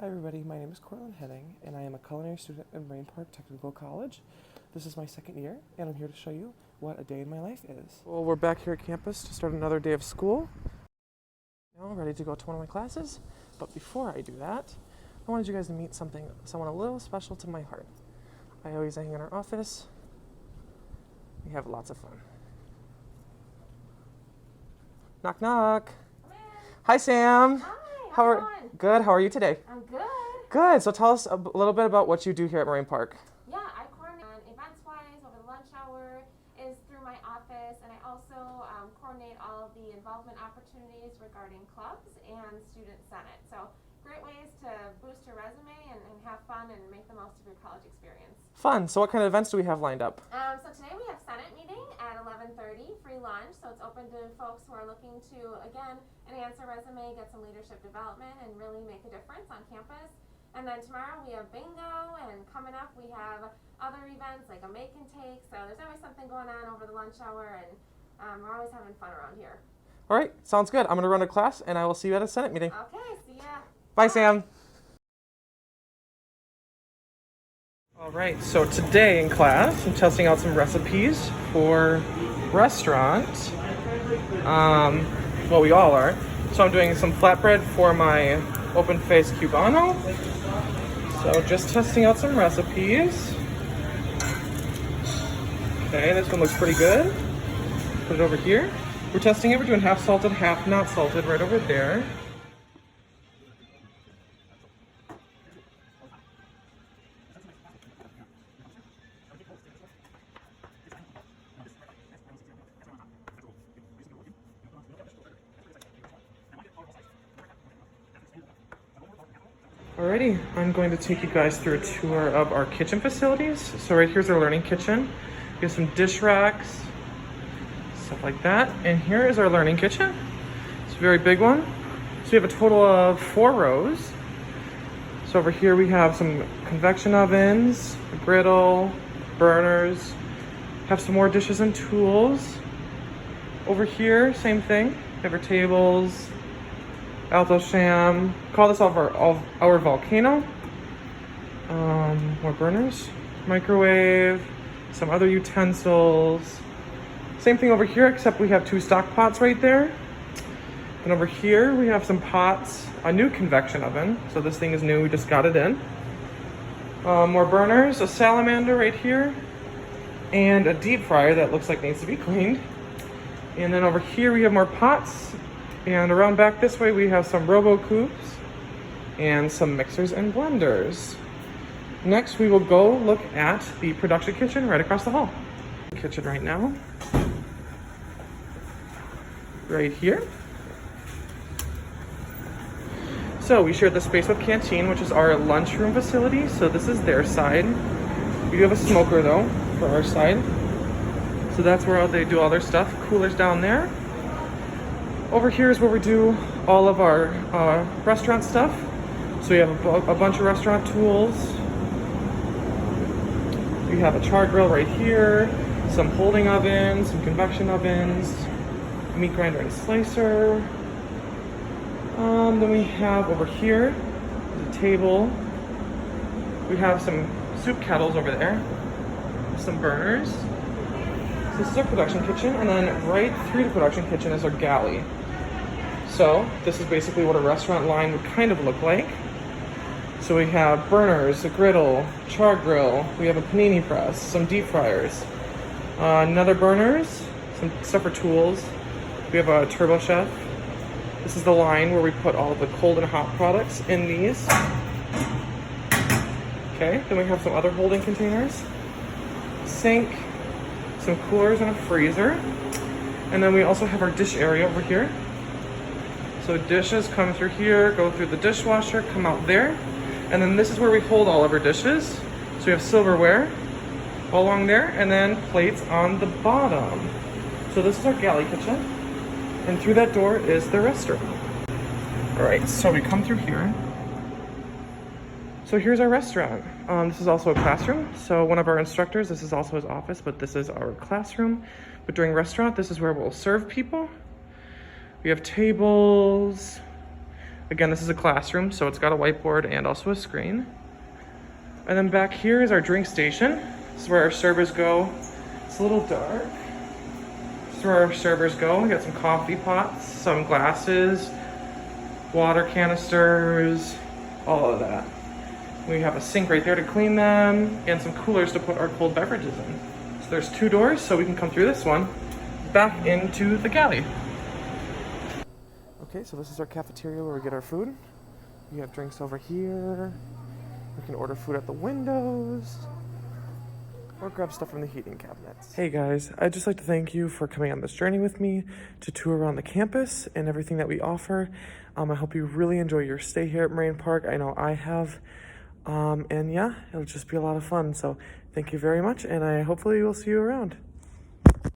Hi everybody, my name is Cortland and I am a culinary student at Moraine Park Technical College. This is my second year and I'm here to show you what a day in my life is. Well, we're back here at campus to start another day of school. Now I'm ready to go to one of my classes, but before I do that, I wanted you guys to meet someone a little special to my heart. I always hang in our office. We have lots of fun. Knock knock. Hi Sam. Hi, How how's it are going? Good. How are you today? I'm good. Good. So tell us a little bit about what you do here at Moraine Park. Yeah, I coordinate events-wise over the lunch hour is through my office, and I also coordinate all of the involvement opportunities regarding clubs and student senate. So great ways to boost your resume and have fun and make the most of your college experience. Fun. So what kind of events do we have lined up? So today we have Senate meeting at 11:30, free lunch. So it's open to folks who are looking to, again, enhance their resume, get some leadership development, and really make a difference on campus. And then tomorrow we have bingo, and coming up we have other events like a make and take. So there's always something going on over the lunch hour, and we're always having fun around here. All right. Sounds good. I'm going to run to class, and I will see you at a Senate meeting. Okay, see ya. Bye, Sam. All right. So today in class, I'm testing out some recipes for restaurants. Well, we all are. So I'm doing some flatbread for my open-faced Cubano. So just testing out some recipes. Okay, this one looks pretty good. Put it over here. We're testing it. We're doing half salted, half not salted right over there. Alrighty, I'm going to take you guys through a tour of our kitchen facilities. So right here's our learning kitchen. We have some dish racks, stuff like that. And here is our learning kitchen. It's a very big one. So we have a total of 4 rows. So over here we have some convection ovens, a griddle, burners, have some more dishes and tools. Over here, same thing. We have our tables, Alto Sham, call this our volcano. More burners, microwave, some other utensils. Same thing over here, except we have 2 stock pots right there. And over here we have some pots, a new convection oven. So this thing is new, we just got it in. More burners, a salamander right here, and a deep fryer that looks like needs to be cleaned. And then over here we have more pots. And around back this way, we have some Robo Coops and some mixers and blenders. Next, we will go look at the production kitchen right across the hall. Kitchen right now. Right here. So we share the space with Canteen, which is our lunchroom facility. So this is their side. We do have a smoker though for our side. So that's where they do all their stuff. Coolers down there. Over here is where we do all of our restaurant stuff. So we have a bunch of restaurant tools. We have a char grill right here, some holding ovens, some convection ovens, a meat grinder and slicer. Then we have over here the table. We have some soup kettles over there, some burners. So this is our production kitchen, and then right through the production kitchen is our galley. So this is basically what a restaurant line would kind of look like. So we have burners, a griddle, char grill, we have a panini press, some deep fryers, another burners, some stuff for tools. We have a turbo chef. This is the line where we put all the cold and hot products in these. Okay, then we have some other holding containers, sink, some coolers and a freezer. And then we also have our dish area over here. So dishes come through here, go through the dishwasher, come out there. And then this is where we hold all of our dishes. So we have silverware all along there, and then plates on the bottom. So this is our galley kitchen. And through that door is the restaurant. All right, so we come through here. So here's our restaurant. This is also a classroom. So one of our instructors, this is also his office, but this is our classroom. But during restaurant, this is where we'll serve people. We have tables, Again, this is a classroom, so it's got a whiteboard and also a screen. And then back here is our drink station. This is where our servers go. It's a little dark. This is where our servers go. We got some coffee pots, some glasses, water canisters, all of that. We have a sink right there to clean them and some coolers to put our cold beverages in. So there's 2 doors, so we can come through this one back into the galley. Okay, so this is our cafeteria where we get our food. We have drinks over here. We can order food at the windows or grab stuff from the heating cabinets. Hey guys, I'd just like to thank you for coming on this journey with me to tour around the campus and everything that we offer. I hope you really enjoy your stay here at Moraine Park. I know I have. And yeah, it'll just be a lot of fun. So thank you very much, and I hopefully will see you around.